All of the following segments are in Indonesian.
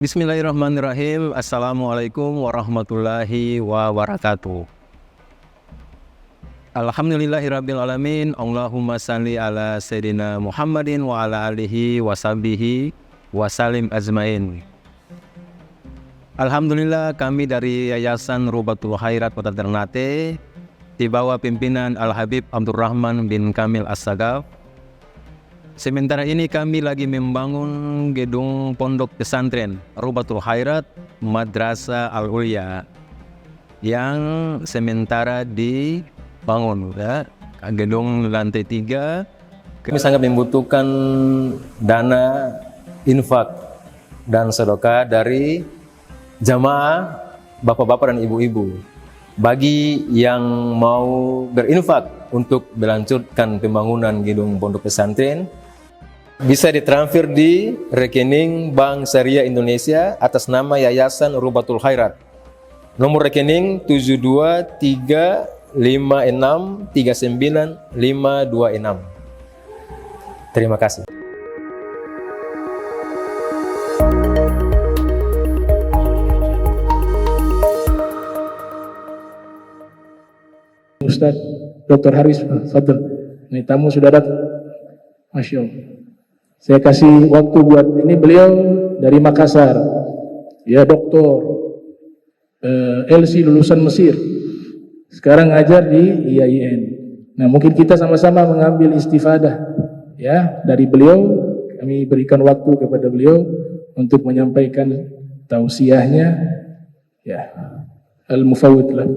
Bismillahirrahmanirrahim. Assalamualaikum warahmatullahi wabarakatuh. Alhamdulillahirrabbilalamin. Allahumma salli ala Sayyidina Muhammadin wa ala alihi wa sahbihi wa salim azmain. Alhamdulillah, kami dari Yayasan Rubatul Khairat Kota Ternate di bawah pimpinan Al-Habib Abdurrahman bin Kamil As-Sagaf. Sementara ini kami lagi membangun gedung pondok pesantren Rubatul Khairat Madrasah Al-Ulya yang sementara dibangun, ya. Gedung lantai 3. Kami sangat membutuhkan dana infak dan sedekah dari jamaah bapak-bapak dan ibu-ibu. Bagi yang mau berinfak untuk melanjutkan pembangunan gedung pondok pesantren, bisa ditransfer di rekening Bank Syariah Indonesia atas nama Yayasan Rubatul Khairat. Nomor rekening 723563956. Terima kasih. Ustaz Dr. Haris Fadl, ini tamu sudah datang. Masya Allah. Saya kasih waktu buat ini, beliau dari Makassar, ya, doktor, LC lulusan Mesir, sekarang ngajar di IAIN. Nah, mungkin kita sama-sama mengambil istifadah, ya, dari beliau. Kami berikan waktu kepada beliau untuk menyampaikan tausiahnya, ya, al-mufawwid lah.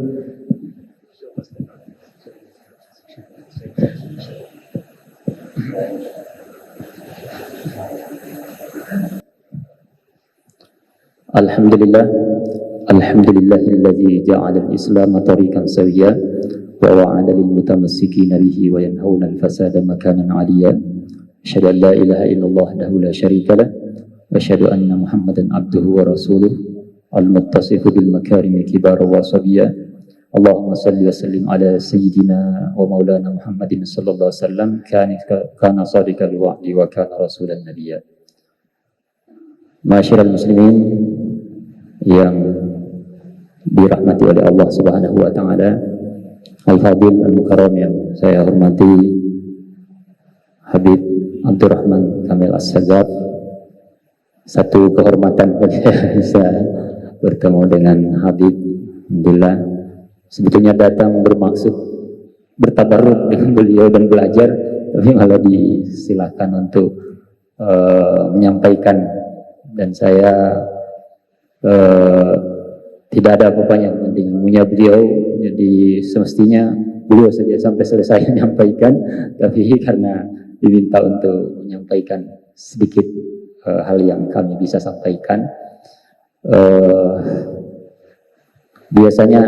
Alhamdulillah, alhamdulillahilladzi ja'ala al-islam tariqan sawiyya wa wa'ada lil mutamassikin bihi wa yanhauna al-fasada makanan 'aliyya. Asyhadu an la ilaha illallah wahdahu la syarika lah wa asyhadu anna Muhammadan 'abduhu wa rasuluh al-muttasifu bil makarimi kibar wa sabiyya. Allahumma salli wa sallim ala sayyidina wa maulana Muhammadin sallallahu alaihi wasallam kana sadiqal wa'di wa kana rasulan nabiyya. Ma'asyiral muslimin yang dirahmati oleh Allah Subhanahu wa taala, Al-Fadil Al-Mukarram yang saya hormati, Habib Abdurrahman Kamil As-Sagaf. Satu kehormatan bagi saya bisa bertemu dengan Habib. Alhamdulillah. Sebetulnya datang bermaksud bertabarruk dengan beliau dan belajar, tapi malah disilakan untuk menyampaikan, dan saya tidak ada apa-apanya penting punya beliau, jadi semestinya beliau saja sampai selesai menyampaikan, tapi karena diminta untuk menyampaikan sedikit hal yang kami bisa sampaikan. Biasanya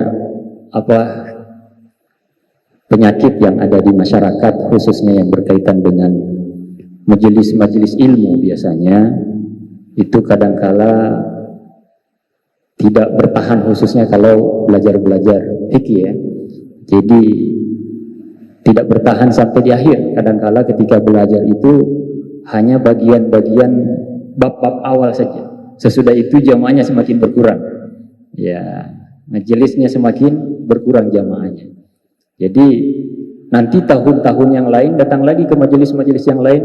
penyakit yang ada di masyarakat, khususnya yang berkaitan dengan majelis-majelis ilmu, biasanya itu kadangkala tidak bertahan, khususnya kalau belajar fikih, ya. Jadi tidak bertahan sampai di akhir. Kadangkala ketika belajar itu hanya bagian-bagian bab-bab awal saja. Sesudah itu jamaahnya semakin berkurang. Ya, majelisnya semakin berkurang jamaahnya. Jadi nanti tahun-tahun yang lain datang lagi ke majelis-majelis yang lain,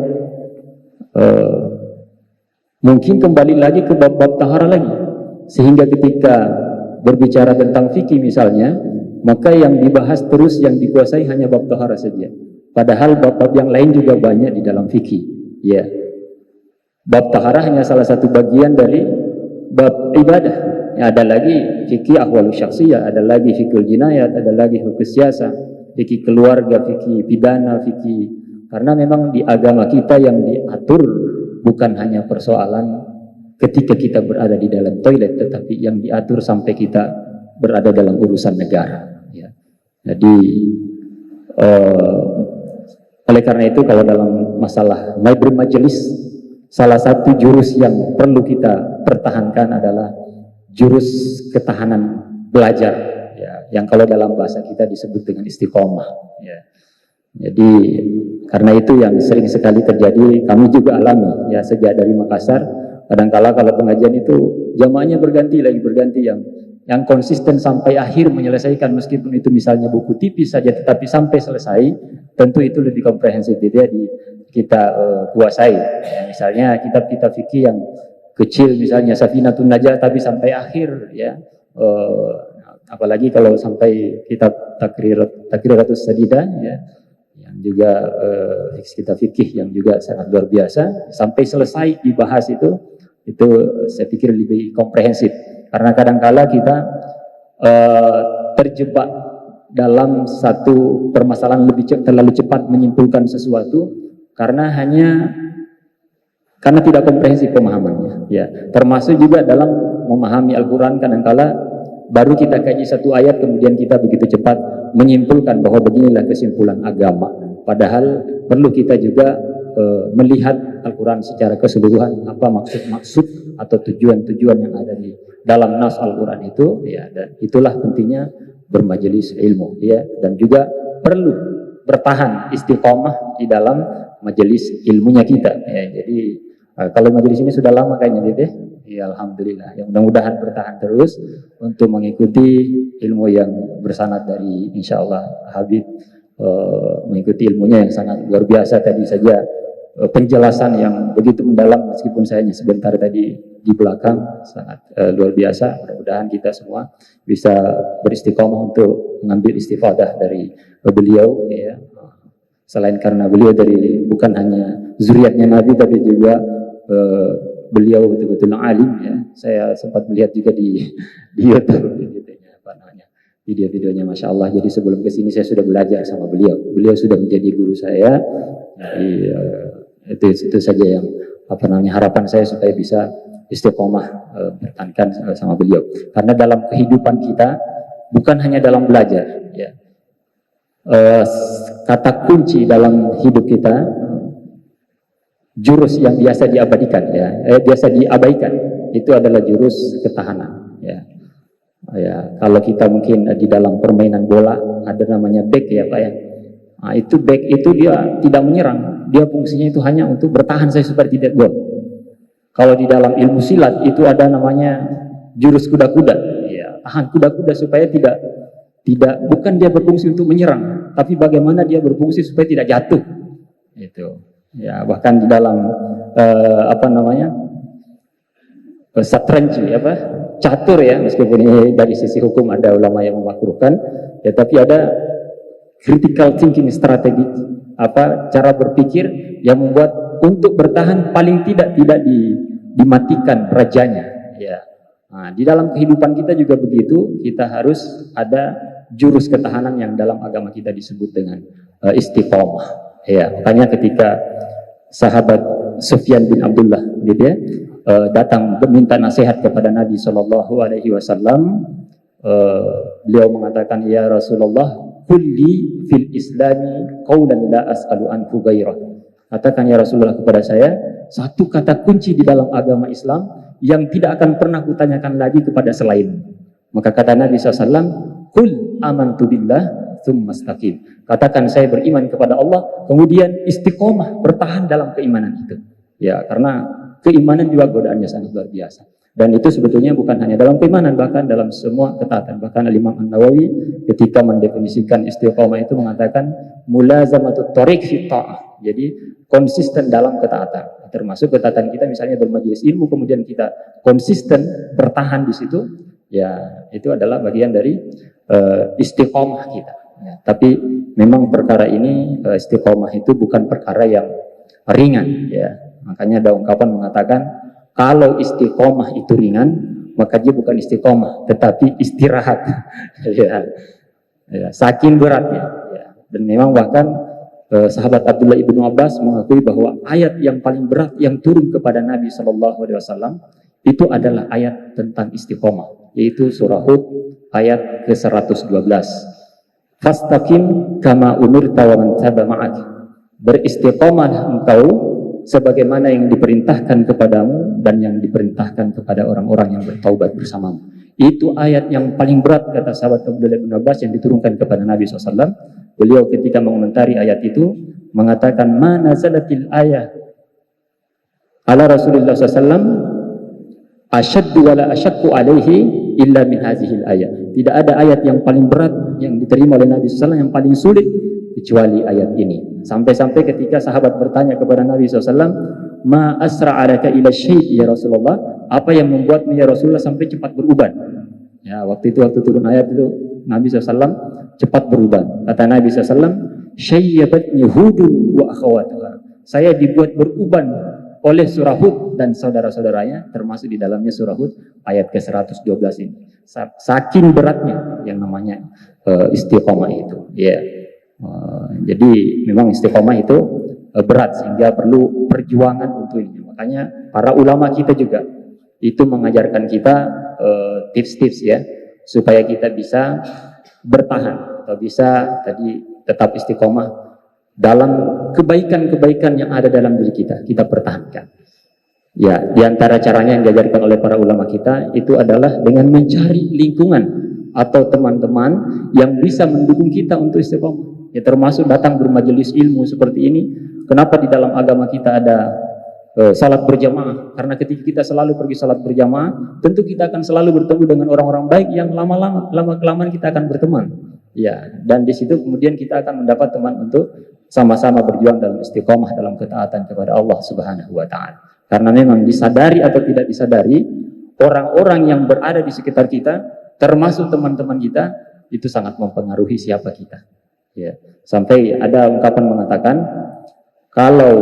mungkin kembali lagi ke bab-bab tahara lagi. Sehingga ketika berbicara tentang fikih misalnya, maka yang dibahas terus, yang dikuasai hanya bab tahara saja. Padahal bab-bab yang lain juga banyak di dalam fikih. Ya, bab tahara hanya salah satu bagian dari bab ibadah. Ya, ada lagi fikih ahwalus syakhsiyah, ada lagi fikih jinayat, ada lagi fikih siasa, fikih keluarga, fikih pidana, fikih. Karena memang di agama kita yang diatur bukan hanya persoalan ketika kita berada di dalam toilet, tetapi yang diatur sampai kita berada dalam urusan negara, ya. Jadi oleh karena itu, kalau dalam masalah majelis, salah satu jurus yang perlu kita pertahankan adalah jurus ketahanan belajar, ya, yang kalau dalam bahasa kita disebut dengan istiqomah, ya. Jadi karena itu yang sering sekali terjadi, kami juga alami, ya, sejak dari Makassar. Kadangkala kalau pengajian itu jamaahnya berganti yang konsisten sampai akhir menyelesaikan, meskipun itu misalnya buku tipis saja, tetapi sampai selesai, tentu itu lebih komprehensif kita kuasai. Ya, misalnya kitab-kitab fikih yang kecil, misalnya Safinatun Najah, tapi sampai akhir, ya. Apalagi kalau sampai kitab Takriratus Sadidah, ya, yang juga kitab fikih yang juga sangat luar biasa, sampai selesai dibahas itu saya pikir lebih komprehensif. Karena kadangkala kita terjebak dalam satu permasalahan terlalu cepat menyimpulkan sesuatu karena tidak komprehensif pemahamannya. Ya, termasuk juga dalam memahami Al-Quran, kadangkala baru kita kaji satu ayat kemudian kita begitu cepat menyimpulkan bahwa beginilah kesimpulan agama. Padahal perlu kita juga melihat Al-Quran secara keseluruhan, apa maksud atau tujuan-tujuan yang ada di dalam nas Al-Quran itu, ya. Dan itulah pentingnya bermajelis ilmu, ya, dan juga perlu bertahan istiqomah di dalam majelis ilmunya kita, ya. Jadi kalau majelis ini sudah lama kayaknya, deh, ya, alhamdulillah, ya, mudah-mudahan bertahan terus untuk mengikuti ilmu yang bersanad dari insyaallah Habib, mengikuti ilmunya yang sangat luar biasa. Tadi saja penjelasan yang begitu mendalam, meskipun saya hanya sebentar tadi di belakang, sangat luar biasa. Mudah-mudahan kita semua bisa beristiqomah untuk mengambil istifadah dari beliau, ya. Selain karena beliau bukan hanya zuriatnya Nabi, tapi juga beliau betul-betul alim, ya. Saya sempat melihat juga di YouTube video-videonya, masya Allah. Jadi sebelum kesini saya sudah belajar sama beliau sudah menjadi guru saya. Jadi itu saja yang harapan saya supaya bisa istiqomah bertahankan sama beliau. Karena dalam kehidupan kita bukan hanya dalam belajar, ya. Kata kunci dalam hidup kita, jurus yang biasa diabadikan, ya, biasa diabaikan, itu adalah jurus ketahanan, ya. Ya, kalau kita mungkin di dalam permainan bola ada namanya back, ya Pak, ya. Nah, itu back itu dia tidak menyerang, dia fungsinya itu hanya untuk bertahan saya supaya tidak gol. Kalau di dalam ilmu silat itu ada namanya jurus kuda-kuda, ya, tahan kuda-kuda supaya tidak bukan dia berfungsi untuk menyerang, tapi bagaimana dia berfungsi supaya tidak jatuh. Itu. Ya, bahkan di dalam satranj, catur, ya, meskipun ini dari sisi hukum ada ulama yang memakruhkan, ya, tapi ada critical thinking strategi, cara berpikir yang membuat untuk bertahan paling tidak dimatikan rajanya, ya. Nah, di dalam kehidupan kita juga begitu, kita harus ada jurus ketahanan yang dalam agama kita disebut dengan istiqomah, ya. Makanya ketika sahabat Sufyan bin Abdullah, gitu, ya, datang meminta nasihat kepada Nabi Shallallahu Alaihi Wasallam, beliau mengatakan, ya Rasulullah, kulli fil Islami qaulan la as'alu anhu ghairah. Katakan ya Rasulullah kepada saya satu kata kunci di dalam agama Islam yang tidak akan pernah kutanyakan lagi kepada selain. Maka kata Nabi SAW, kul amantu billah tsumma istaqim. Katakan saya beriman kepada Allah, kemudian istiqomah, bertahan dalam keimanan itu. Ya, karena keimanan juga godaannya sangat luar biasa. Dan itu sebetulnya bukan hanya dalam keimanan, bahkan dalam semua ketaatan. Bahkan Imam An-Nawawi ketika mendefinisikan istiqomah itu mengatakan mulazamatut thariq fi ta'ah. Jadi konsisten dalam ketaatan. Termasuk ketaatan kita misalnya bermajelis ilmu, kemudian kita konsisten bertahan di situ, ya, itu adalah bagian dari istiqomah kita. Ya, tapi memang perkara ini, istiqomah itu bukan perkara yang ringan, ya. Makanya ada ungkapan mengatakan kalau istiqomah itu ringan, maka dia bukan istiqomah, tetapi istirahat. Ya, ya, saking beratnya. Ya. Dan memang bahkan sahabat Abdullah ibnu Abbas mengakui bahwa ayat yang paling berat yang turun kepada Nabi Shallallahu Alaihi Wasallam itu adalah ayat tentang istiqomah, yaitu surah Hud ayat ke-112. Fastaqim kama umirta wa man taba ma'ak. Beristiqomah engkau sebagaimana yang diperintahkan kepadamu dan yang diperintahkan kepada orang-orang yang bertaubat bersamamu. Itu ayat yang paling berat, kata sahabat Abdullah bin Abbas, yang diturunkan kepada Nabi SAW. Beliau ketika mengomentari ayat itu mengatakan, ma nazalatil ayah ala Rasulullah SAW asyaddu wala asyakku alaihi illa min hazihil ayat. Tidak ada ayat yang paling berat yang diterima oleh Nabi SAW yang paling sulit kecuali ayat ini. Sampai-sampai ketika sahabat bertanya kepada Nabi SAW, ma asra'alaka ila syai' ya Rasulullah, apa yang membuatmu ya Rasulullah sampai cepat beruban? Ya, waktu turun ayat itu Nabi SAW cepat beruban. Kata Nabi SAW, syayyabatni hudun wa akhawatuha. Saya dibuat beruban oleh surah Hud dan saudara-saudaranya, termasuk di dalamnya surah Hud ayat ke-112 ini. Saking beratnya yang namanya istiqomah itu. Ya. Jadi memang istiqomah itu berat sehingga perlu perjuangan untuk ini. Makanya para ulama kita juga itu mengajarkan kita tips-tips ya supaya kita bisa bertahan atau bisa tadi tetap istiqomah dalam kebaikan-kebaikan yang ada dalam diri kita pertahankan. Ya, di antara caranya yang diajarkan oleh para ulama kita itu adalah dengan mencari lingkungan atau teman-teman yang bisa mendukung kita untuk istiqomah. Ya, termasuk datang bermajelis ilmu seperti ini. Kenapa di dalam agama kita ada salat berjamaah? Karena ketika kita selalu pergi salat berjamaah, tentu kita akan selalu bertemu dengan orang-orang baik yang lama-kelamaan kita akan berteman. Ya, dan di situ kemudian kita akan mendapat teman untuk sama-sama berjuang dalam istiqomah dalam ketaatan kepada Allah Subhanahu wa taala. Karena memang disadari atau tidak disadari, orang-orang yang berada di sekitar kita, termasuk teman-teman kita, itu sangat mempengaruhi siapa kita. Ya, sampai ada ungkapan mengatakan, kalau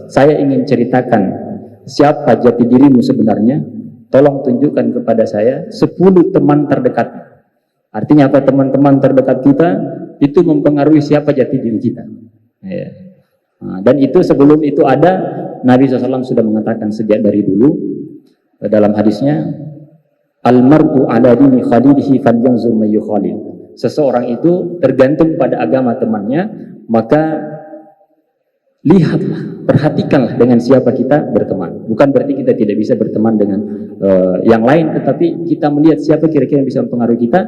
saya ingin ceritakan siapa jati dirimu sebenarnya, tolong tunjukkan kepada saya 10 teman terdekat. Artinya apa? Teman-teman terdekat kita itu mempengaruhi siapa jati diri kita. Ya. Nah, dan itu sebelum itu ada, Nabi SAW sudah mengatakan sejak dari dulu dalam hadisnya, almar'u ala dini khalilihi falyanzur may yukhalil. Seseorang itu tergantung pada agama temannya, maka lihatlah, perhatikanlah dengan siapa kita berteman. Bukan berarti kita tidak bisa berteman dengan yang lain, tetapi kita melihat siapa kira-kira yang bisa mempengaruhi kita,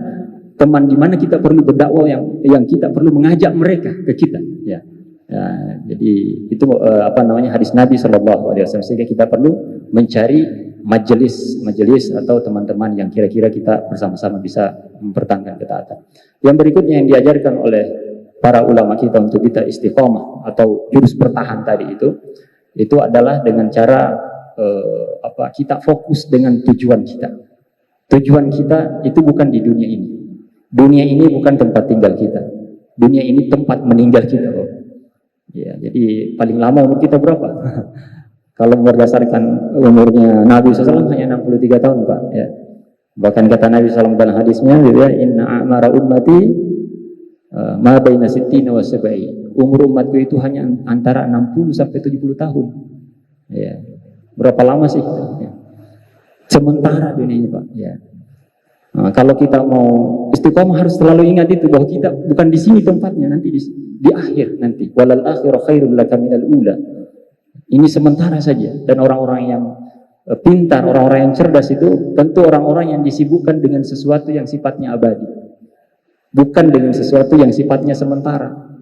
teman di mana kita perlu berdakwah, yang kita perlu mengajak mereka ke kita. Ya, jadi itu hadis Nabi SAW. Sehingga kita perlu mencari majelis atau teman-teman yang kira-kira kita bersama-sama bisa mempertahankan ketaatan. Yang berikutnya yang diajarkan oleh para ulama kita untuk kita istiqomah atau jurus bertahan tadi itu adalah dengan cara kita fokus dengan tujuan kita. Tujuan kita itu bukan di dunia ini. Dunia ini bukan tempat tinggal kita. Dunia ini tempat meninggal kita. Ya, jadi paling lama umur kita berapa? Kalau berdasarkan umurnya Nabi SAW hanya 63 tahun, Pak. Ya. Bahkan kata Nabi SAW dalam hadisnya, ya, inna a'mara ummati ma baina sittina wa sab'i. Umur umatku itu hanya antara 60 sampai 70 tahun. Ya. Berapa lama sih kita? Ya. Sementara dunia ini, Pak. Ya. Nah, kalau kita mau istiqomah harus selalu ingat itu, bahwa kita bukan di sini tempatnya, nanti di akhir nanti. Walal akhiru khairul laka minal ula. Ini sementara saja. Dan orang-orang yang pintar, orang-orang yang cerdas itu tentu orang-orang yang disibukkan dengan sesuatu yang sifatnya abadi, bukan dengan sesuatu yang sifatnya sementara.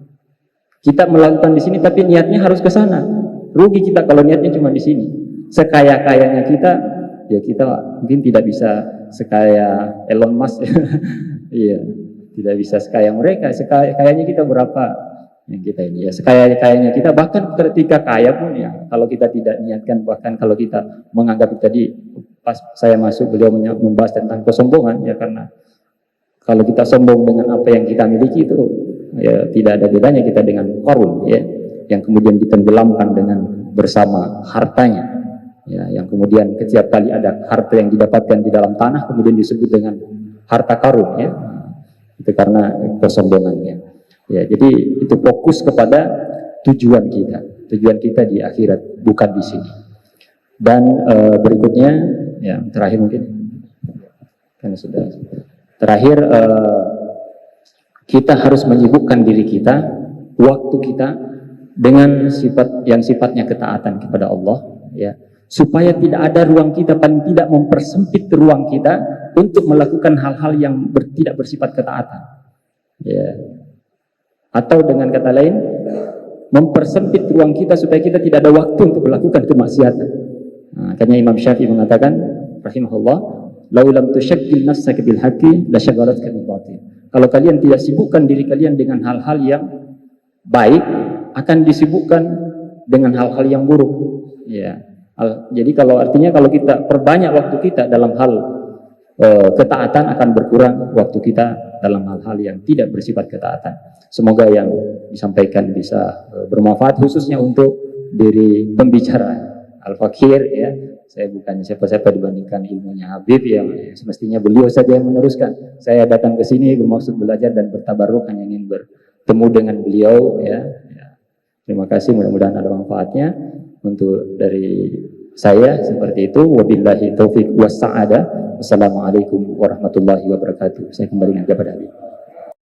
Kita melakukan di sini tapi niatnya harus ke sana. Rugi kita kalau niatnya cuma di sini. Sekaya-kayanya kita, ya kita mungkin tidak bisa sekaya Elon Musk. Iya, tidak bisa sekaya mereka. Kayaknya kita berapa yang kita ini ya, sekaya-kayanya kita, bahkan ketika kaya pun ya, kalau kita tidak niatkan, bahkan kalau kita menganggap tadi pas saya masuk beliau membahas tentang kesombongan ya, karena kalau kita sombong dengan apa yang kita miliki itu ya tidak ada bedanya kita dengan Qarun ya, yang kemudian ditenggelamkan dengan bersama hartanya ya, yang kemudian setiap kali ada harta yang didapatkan di dalam tanah kemudian disebut dengan harta karun ya, itu karena kesombongannya. Ya, jadi itu fokus kepada tujuan kita di akhirat, bukan di sini. Dan berikutnya, ya terakhir mungkin, kan sudah terakhir, kita harus menyibukkan diri kita, waktu kita dengan sifat yang sifatnya ketaatan kepada Allah, ya, supaya tidak ada ruang kita, paling tidak mempersempit ruang kita untuk melakukan hal-hal yang tidak bersifat ketaatan. Ya. Atau dengan kata lain, mempersempit ruang kita supaya kita tidak ada waktu untuk melakukan kemaksiatan. Makanya Imam Syafi'i mengatakan rahimahullah, "Lau lam tusyaggil nafsaka bil haqqi la syagalatka bil batil." Kalau kalian tidak sibukkan diri kalian dengan hal-hal yang baik, akan disibukkan dengan hal-hal yang buruk. Ya. Jadi artinya kalau kita perbanyak waktu kita dalam hal ketaatan, akan berkurang waktu kita dalam hal-hal yang tidak bersifat ketaatan. Semoga yang disampaikan bisa bermanfaat, khususnya untuk diri pembicara Al-Fakir, ya. Saya bukan siapa-siapa dibandingkan ilmunya Habib yang semestinya beliau saja yang meneruskan. Saya datang ke sini bermaksud belajar dan bertabarruk, hanya ingin bertemu dengan beliau, ya. Terima kasih, mudah-mudahan ada manfaatnya untuk dari saya seperti itu. Wabillahi taufiq was sa'adah. Wassalamualaikum warahmatullahi wabarakatuh. Saya kembalikan kepada Habib.